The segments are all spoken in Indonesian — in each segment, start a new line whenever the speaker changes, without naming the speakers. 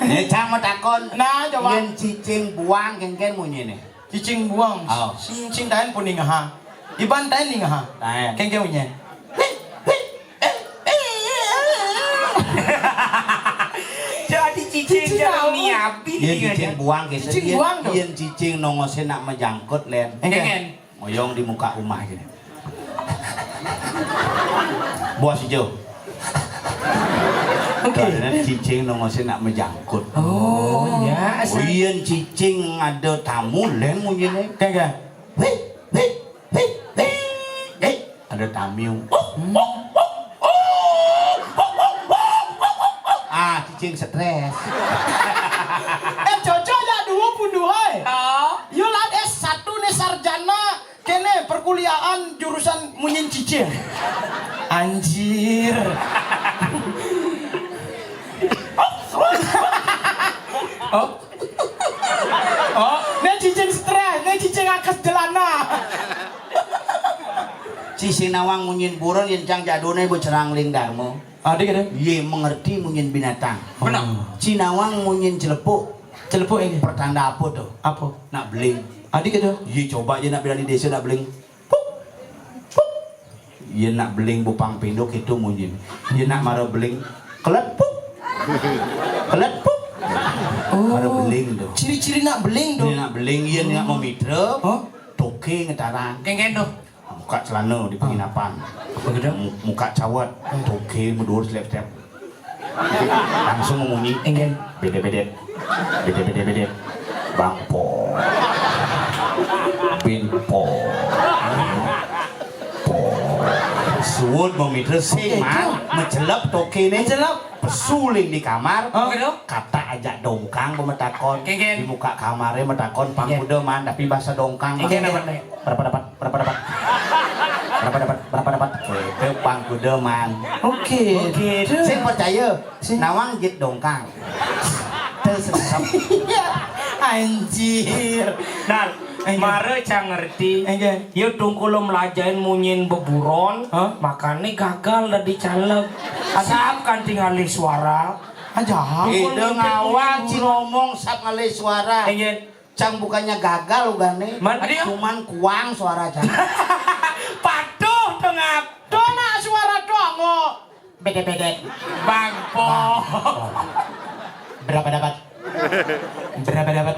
Nek cang takon.
Nah, coba.
Yen cicing buang kengken munyene.
Cicing buang.
Oh.
Cicing tain pun ning ha. Iban tain ning ha.
Tain.
Kengke munye.
Jadi cicing jangan niapi
Yen cicing buang ke
Cicing buang tuh.
Yen cicing nongose nak menjangkut len.
Kengen.
Moyong di muka rumah gini. Buas hijau. Karena cicing nongose nak menjangkut.
Oh, ya.
Yen cicing ada tamu len munyene.
Kengke.
Ada tamu. Cicing stres.
Jojo ya dua pun dua.
Oh.
Yulat S1 nih sarjana kene perkuliahan jurusan munyin cicing. Anjir. Oh. Oh, nih cicing stres, nih cicing akes jelana.
Cicing nawang munyin buron yen cang jadone bocerang ling darmo.
Adik ada?
Ye mengerti munyin binatang.
Benar.
Cinawang munyin celepuk.
Celepuk ini.
Pertanda apa tuh?
Apa?
Nak beling.
Adik ada?
Ye coba je nak bilang di desa nak beling. Pup, pup. Ye nak beling bupang pinduk itu munyin. Ye nak marah beling. Kelet pup. Kelet pup. Marah beling tuh.
Ciri-ciri nak beling
Ye
dong.
nak beling ye nak mau mitra.
Hah?
Toke ngetarang.
Kengen tuh.
Muka celana di penginapan.
Begitu?
Muka cawat. Toke mundur step-step. Langsung memunyi.
Enggak.
Bede-bede. Bede-bede. Bangpo. Binpo. Po. Suwud mau mitra seman. Mencelap toke ini.
Mencelap.
Pesuling di kamar.
Begitu?
Kata ajak dongkang pemetakon.
Kengen.
Di muka kamarnya metakon pangkuda man. Tapi bahasa dongkang.
Kengen apa?
Berapa dapat? Berapa dapat? Berapa dapat? Berapa dapat? Itu pangkuda man.
Oke.
Saya percaya. Nawang jit dongkang. Tersesap.
Anjir.
Dan mare cang ngerti.
Enggak.
Yo tungkulo melajain munyin beburon,
Hah?
makanya gagal dah dicalek. Asap kan tinggal suara.
Aja.
Ide ngawang ci ngomong sap ngalih suara.
Engen.
Cang bukannya gagal ugane.
Man, adik,
Cuman kuang suara cang.
Patuh tengah.
Dona suara dongo.
Bede-bede.
Bangpo.
Berapa dapat?
Berapa dapat?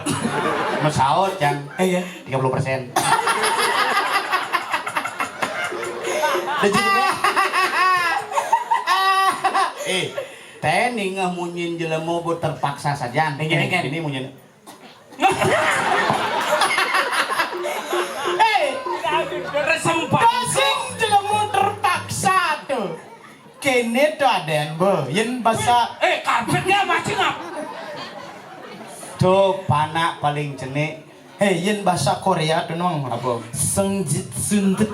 Mesaut cang.
Iya.
30%. Teh ningah munyin jelema bu terpaksa saja. Ini munyin.
Resempat.
Kasing jelemu terpaksa tuh. Kene tuh aden be, yen bahasa
Karpetnya macam apa?
Tuh panak paling cenik.
yen bahasa Korea tuh nong
Apa?
Sengjit sundet.